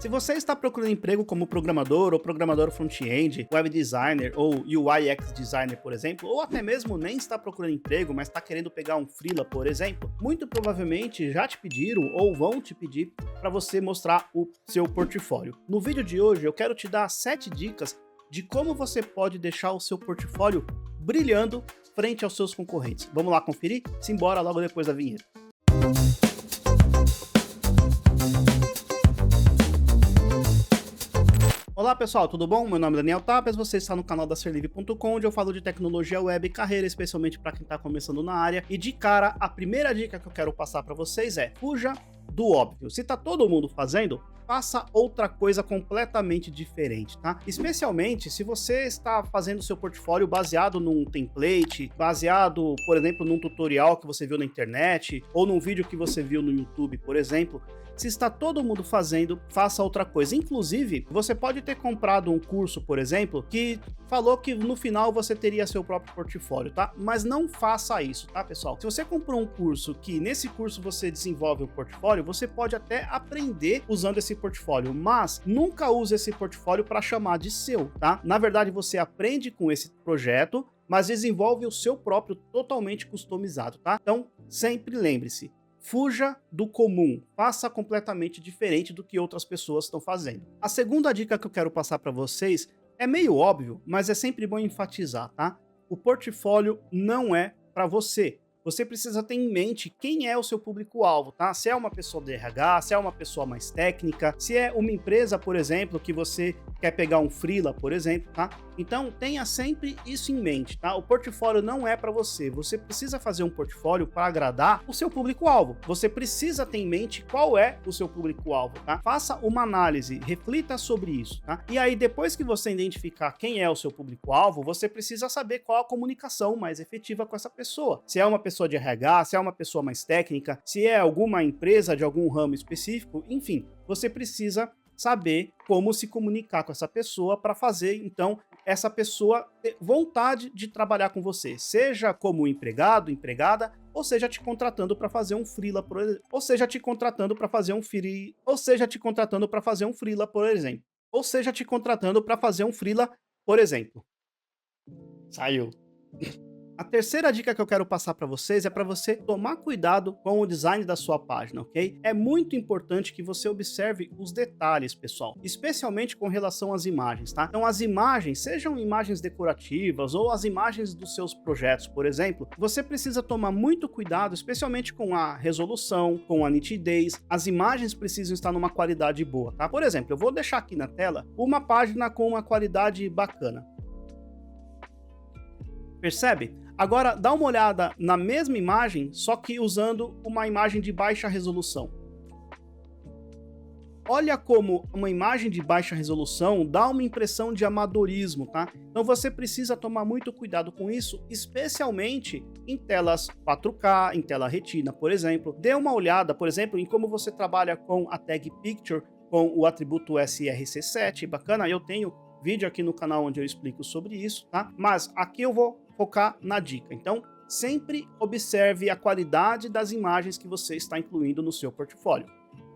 Se você está procurando emprego como programador ou programador front-end, web designer ou UI UX designer, por exemplo, ou até mesmo nem está procurando emprego, mas está querendo pegar um freela, por exemplo, muito provavelmente já te pediram ou vão te pedir para você mostrar o seu portfólio. No vídeo de hoje eu quero te dar 7 dicas de como você pode deixar o seu portfólio brilhando frente aos seus concorrentes. Vamos lá conferir? Simbora logo depois da vinheta. Olá pessoal, tudo bom? Meu nome é Daniel Tapias, você está no canal da Serlivre.com, onde eu falo de tecnologia web e carreira, especialmente para quem está começando na área. E de cara, a primeira dica que eu quero passar para vocês é: fuja do óbvio. Se tá todo mundo fazendo, faça outra coisa completamente diferente, tá? Especialmente se você está fazendo seu portfólio baseado num template, baseado, por exemplo, num tutorial que você viu na internet, ou num vídeo que você viu no YouTube, por exemplo. Se está todo mundo fazendo, faça outra coisa. Inclusive, você pode ter comprado um curso, por exemplo, que falou que no final você teria seu próprio portfólio, tá? Mas não faça isso, tá, pessoal? Se você comprou um curso que nesse curso você desenvolve um portfólio, você pode até aprender usando esse portfólio, mas nunca use esse portfólio para chamar de seu, tá? Na verdade, você aprende com esse projeto, mas desenvolve o seu próprio totalmente customizado, tá? Então, sempre lembre-se: fuja do comum, faça completamente diferente do que outras pessoas estão fazendo. A segunda dica que eu quero passar para vocês é meio óbvio, mas é sempre bom enfatizar, tá? O portfólio não é para você. Você precisa ter em mente quem é o seu público-alvo, tá? Se é uma pessoa de RH, se é uma pessoa mais técnica, se é uma empresa, por exemplo, que você quer pegar um freela, por exemplo, tá? Então, tenha sempre isso em mente, tá? O portfólio não é para você. Você precisa fazer um portfólio para agradar o seu público-alvo. Você precisa ter em mente qual é o seu público-alvo, tá? Faça uma análise, reflita sobre isso, tá? E aí, depois que você identificar quem é o seu público-alvo, você precisa saber qual a comunicação mais efetiva com essa pessoa. Se é uma pessoa de RH, se é uma pessoa mais técnica, se é alguma empresa de algum ramo específico, enfim, você precisa saber como se comunicar com essa pessoa para fazer, então, essa pessoa ter vontade de trabalhar com você, seja como empregado, empregada, ou seja, te contratando para fazer um freela, ou seja, te contratando para fazer um freela, ou seja, te contratando para fazer um freela, por exemplo. Ou seja, te contratando para fazer um freela, por exemplo. Saiu. A terceira dica que eu quero passar para vocês é para você tomar cuidado com o design da sua página, ok? É muito importante que você observe os detalhes, pessoal, especialmente com relação às imagens, tá? Então, as imagens, sejam imagens decorativas ou as imagens dos seus projetos, por exemplo, você precisa tomar muito cuidado, especialmente com a resolução, com a nitidez. As imagens precisam estar numa qualidade boa, tá? Por exemplo, eu vou deixar aqui na tela uma página com uma qualidade bacana. Percebe? Agora, dá uma olhada na mesma imagem, só que usando uma imagem de baixa resolução. Olha como uma imagem de baixa resolução dá uma impressão de amadorismo, tá? Então você precisa tomar muito cuidado com isso, especialmente em telas 4K, em tela retina, por exemplo. Dê uma olhada, por exemplo, em como você trabalha com a tag picture, com o atributo src7, bacana? Eu tenho vídeo aqui no canal onde eu explico sobre isso, tá? Mas aqui eu vou focar na dica. Então, sempre observe a qualidade das imagens que você está incluindo no seu portfólio.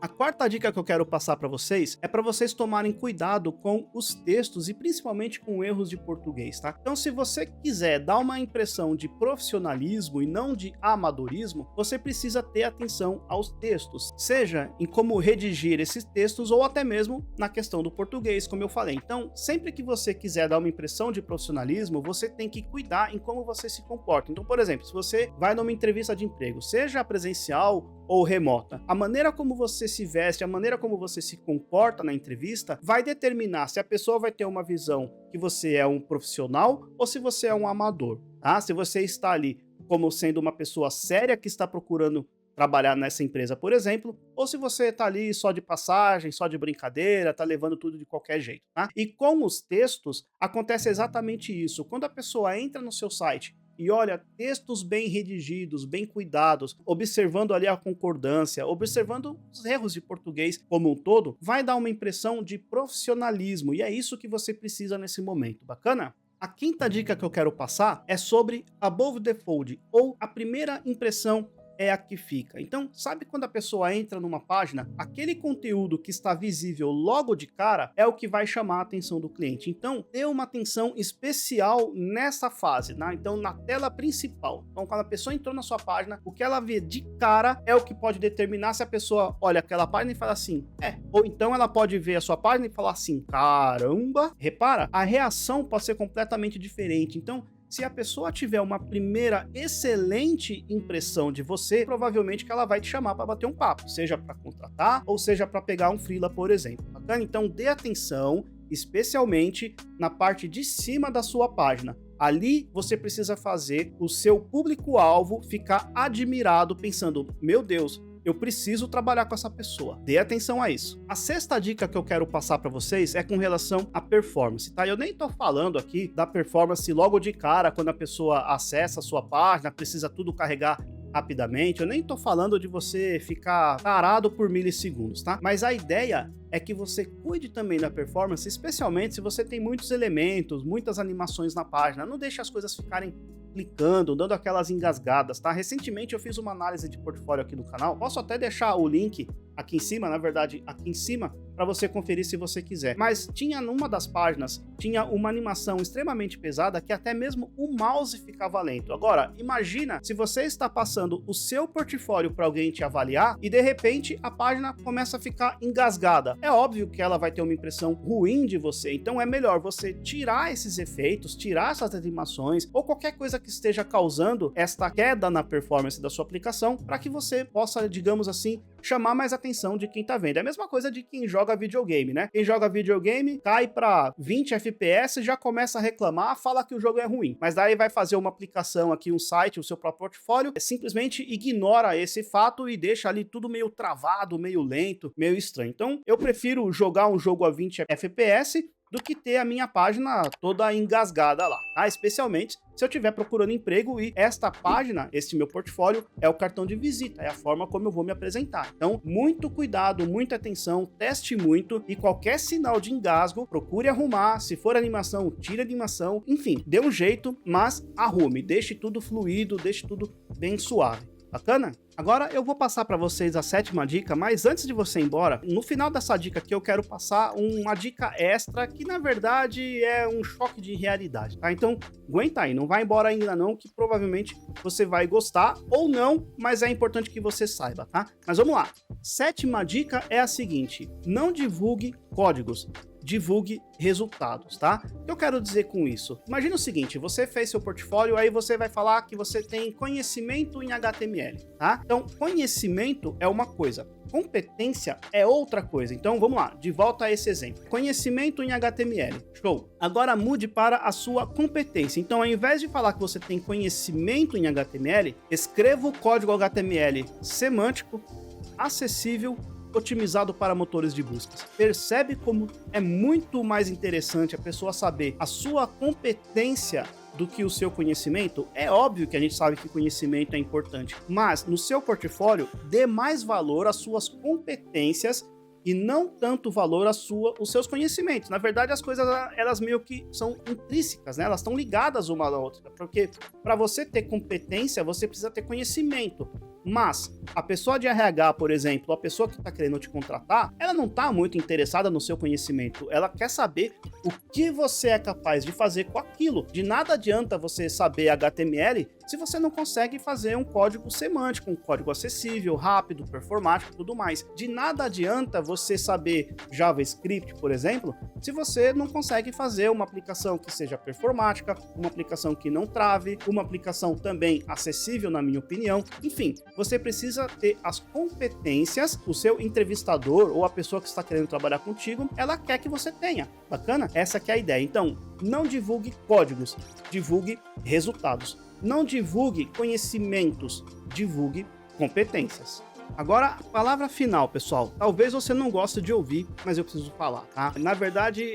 A quarta dica que eu quero passar para vocês é para vocês tomarem cuidado com os textos e principalmente com erros de português, tá? Então, se você quiser dar uma impressão de profissionalismo e não de amadorismo, você precisa ter atenção aos textos, seja em como redigir esses textos ou até mesmo na questão do português, como eu falei. Então, sempre que você quiser dar uma impressão de profissionalismo, você tem que cuidar em como você se comporta. Então, por exemplo, se você vai numa entrevista de emprego, seja presencial ou remota, a maneira como você se veste, a maneira como você se comporta na entrevista vai determinar se a pessoa vai ter uma visão que você é um profissional ou se você é um amador, tá? Se você está ali como sendo uma pessoa séria que está procurando trabalhar nessa empresa, por exemplo, ou se você está ali só de passagem, só de brincadeira, está levando tudo de qualquer jeito, tá? E com os textos acontece exatamente isso. Quando a pessoa entra no seu site e olha, textos bem redigidos, bem cuidados, observando ali a concordância, observando os erros de português como um todo, vai dar uma impressão de profissionalismo, e é isso que você precisa nesse momento, bacana? A quinta dica que eu quero passar é sobre above the fold, ou a primeira impressão é a que fica. Então, sabe quando a pessoa entra numa página, aquele conteúdo que está visível logo de cara é o que vai chamar a atenção do cliente. Então, dê uma atenção especial nessa fase, né? Então, na tela principal. Então, quando a pessoa entrou na sua página, o que ela vê de cara é o que pode determinar se a pessoa olha aquela página e fala assim, ou então ela pode ver a sua página e falar assim, caramba. Repara, a reação pode ser completamente diferente. Então, se a pessoa tiver uma primeira excelente impressão de você, provavelmente que ela vai te chamar para bater um papo, seja para contratar ou seja para pegar um freela, por exemplo. Bacana? Então dê atenção, especialmente na parte de cima da sua página. Ali você precisa fazer o seu público-alvo ficar admirado, pensando, meu Deus, eu preciso trabalhar com essa pessoa. Dê atenção a isso. A sexta dica que eu quero passar para vocês é com relação à performance, tá? Eu nem tô falando aqui da performance logo de cara, quando a pessoa acessa a sua página, precisa tudo carregar rapidamente. Eu nem tô falando de você ficar parado por milissegundos, tá? Mas a ideia é que você cuide também da performance, especialmente se você tem muitos elementos, muitas animações na página. Não deixe as coisas ficarem clicando, dando aquelas engasgadas, tá? Recentemente eu fiz uma análise de portfólio aqui no canal, posso até deixar o link aqui em cima, na verdade aqui em cima, para você conferir se você quiser. Mas tinha numa das páginas, tinha uma animação extremamente pesada que até mesmo o mouse ficava lento. Agora, imagina se você está passando o seu portfólio para alguém te avaliar e de repente a página começa a ficar engasgada. É óbvio que ela vai ter uma impressão ruim de você, então é melhor você tirar esses efeitos, tirar essas animações ou qualquer coisa que esteja causando esta queda na performance da sua aplicação para que você possa, digamos assim, chamar mais atenção de quem tá vendo. É a mesma coisa de quem joga videogame, né? Quem joga videogame cai para 20 FPS e já começa a reclamar, fala que o jogo é ruim. Mas daí vai fazer uma aplicação aqui, um site, o seu próprio portfólio, simplesmente ignora esse fato e deixa ali tudo meio travado, meio lento, meio estranho. Então, eu prefiro jogar um jogo a 20 FPS do que ter a minha página toda engasgada lá, tá? Especialmente se eu estiver procurando emprego e esta página, este meu portfólio, é o cartão de visita, é a forma como eu vou me apresentar. Então, muito cuidado, muita atenção, teste muito e qualquer sinal de engasgo, procure arrumar. Se for animação, tire a animação, enfim, dê um jeito, mas arrume, deixe tudo fluido, deixe tudo bem suave. Bacana? Agora eu vou passar para vocês a sétima dica, mas antes de você ir embora, no final dessa dica aqui eu quero passar uma dica extra que na verdade é um choque de realidade, tá? Então aguenta aí, não vai embora ainda não, que provavelmente você vai gostar ou não, mas é importante que você saiba, tá? Mas vamos lá. Sétima dica é a seguinte: não divulgue códigos. Divulgue resultados, tá? O que eu quero dizer com isso? Imagina o seguinte, você fez seu portfólio, aí você vai falar que você tem conhecimento em HTML, tá? Então, conhecimento é uma coisa, competência é outra coisa. Então, vamos lá, de volta a esse exemplo. Conhecimento em HTML, show. Agora mude para a sua competência. Então, ao invés de falar que você tem conhecimento em HTML, escreva o código HTML semântico, acessível, otimizado para motores de buscas. Percebe como é muito mais interessante a pessoa saber a sua competência do que o seu conhecimento? É óbvio que a gente sabe que conhecimento é importante, mas no seu portfólio, dê mais valor às suas competências e não tanto valor os seus conhecimentos. Na verdade, as coisas, elas meio que são intrínsecas, né? Elas estão ligadas uma à outra, porque para você ter competência, você precisa ter conhecimento. Mas a pessoa de RH, por exemplo, a pessoa que está querendo te contratar, ela não está muito interessada no seu conhecimento. Ela quer saber o que você é capaz de fazer com aquilo. De nada adianta você saber HTML se você não consegue fazer um código semântico, um código acessível, rápido, performático e tudo mais. De nada adianta você saber JavaScript, por exemplo, se você não consegue fazer uma aplicação que seja performática, uma aplicação que não trave, uma aplicação também acessível, na minha opinião. Enfim, você precisa ter as competências, o seu entrevistador ou a pessoa que está querendo trabalhar contigo, ela quer que você tenha. Bacana? Essa que é a ideia. Então, não divulgue códigos, divulgue resultados. Não divulgue conhecimentos, divulgue competências. Agora, a palavra final, pessoal. Talvez você não goste de ouvir, mas eu preciso falar, tá? Na verdade,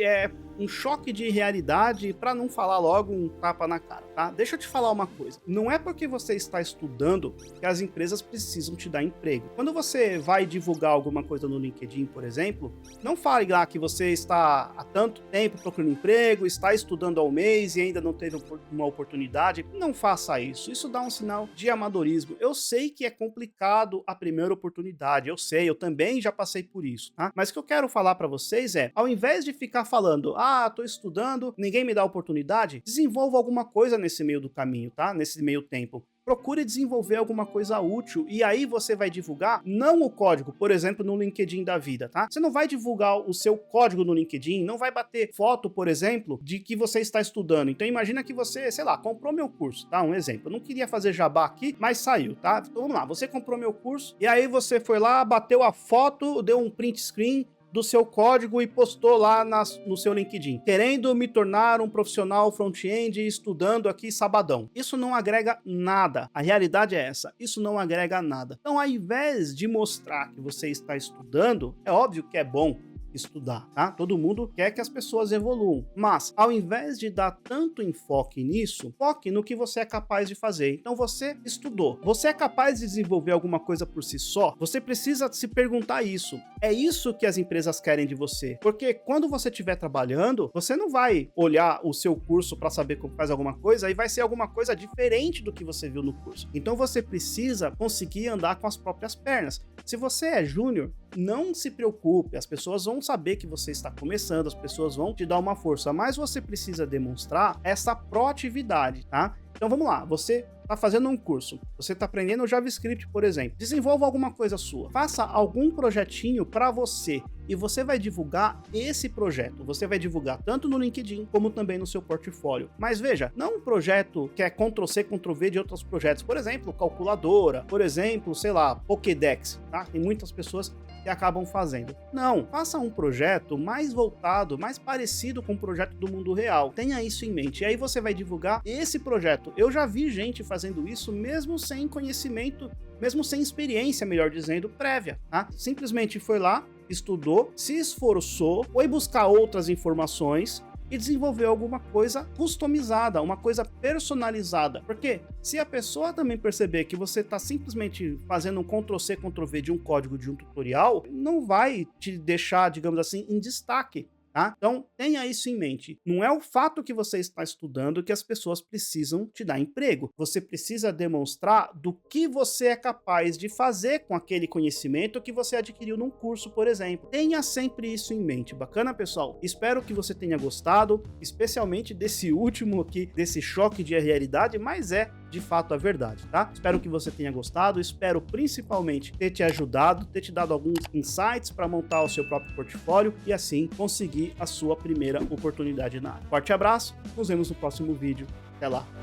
um choque de realidade, para não falar logo um tapa na cara, tá? Deixa eu te falar uma coisa, não é porque você está estudando que as empresas precisam te dar emprego. Quando você vai divulgar alguma coisa no LinkedIn, por exemplo, não fale lá que você está há tanto tempo procurando emprego, está estudando há um mês e ainda não teve uma oportunidade. Não faça isso, isso dá um sinal de amadorismo. Eu sei que é complicado a primeira oportunidade, eu sei, eu também já passei por isso, tá? Mas o que eu quero falar para vocês é, ao invés de ficar falando, tô estudando, ninguém me dá oportunidade, desenvolva alguma coisa nesse meio do caminho, tá? Nesse meio tempo. Procure desenvolver alguma coisa útil e aí você vai divulgar não o código, por exemplo, no LinkedIn da vida, tá? Você não vai divulgar o seu código no LinkedIn, não vai bater foto, por exemplo, de que você está estudando. Então imagina que você, sei lá, comprou meu curso, tá? Um exemplo. Eu não queria fazer jabá aqui, mas saiu, tá? Então vamos lá, você comprou meu curso e aí você foi lá, bateu a foto, deu um print screen do seu código e postou lá no seu LinkedIn, querendo me tornar um profissional front-end estudando aqui sabadão. Isso não agrega nada. A realidade é essa, isso não agrega nada. Então, ao invés de mostrar que você está estudando, é óbvio que é bom estudar, tá? Todo mundo quer que as pessoas evoluam, mas ao invés de dar tanto enfoque nisso, foque no que você é capaz de fazer. Então você estudou, você é capaz de desenvolver alguma coisa por si só? Você precisa se perguntar isso. É isso que as empresas querem de você, porque quando você estiver trabalhando, você não vai olhar o seu curso para saber como faz alguma coisa e vai ser alguma coisa diferente do que você viu no curso. Então você precisa conseguir andar com as próprias pernas. Se você é júnior, não se preocupe, as pessoas vão saber que você está começando, as pessoas vão te dar uma força, mas você precisa demonstrar essa proatividade, tá? Então vamos lá, você está fazendo um curso, você está aprendendo JavaScript, por exemplo, desenvolva alguma coisa sua, faça algum projetinho para você e você vai divulgar esse projeto, você vai divulgar tanto no LinkedIn como também no seu portfólio. Mas veja, não um projeto que é Ctrl+C, Ctrl+V de outros projetos, por exemplo, calculadora, por exemplo, sei lá, Pokédex, tá? Tem muitas pessoas que acabam fazendo. Não, faça um projeto mais voltado, mais parecido com o projeto do mundo real. Tenha isso em mente. E aí você vai divulgar esse projeto. Eu já vi gente fazendo isso mesmo sem conhecimento, mesmo sem experiência, melhor dizendo, prévia, tá? Simplesmente foi lá, estudou, se esforçou, foi buscar outras informações e desenvolver alguma coisa customizada, uma coisa personalizada. Porque se a pessoa também perceber que você está simplesmente fazendo um Ctrl+C, Ctrl+V de um código de um tutorial, não vai te deixar, digamos assim, em destaque. Tá? Então tenha isso em mente, não é o fato que você está estudando que as pessoas precisam te dar emprego, você precisa demonstrar do que você é capaz de fazer com aquele conhecimento que você adquiriu num curso, por exemplo. Tenha sempre isso em mente, bacana pessoal? Espero que você tenha gostado, especialmente desse último aqui, desse choque de realidade, mas é de fato a verdade, tá? Espero que você tenha gostado, espero principalmente ter te ajudado, ter te dado alguns insights para montar o seu próprio portfólio e assim conseguir a sua primeira oportunidade na área. Forte abraço, nos vemos no próximo vídeo, até lá!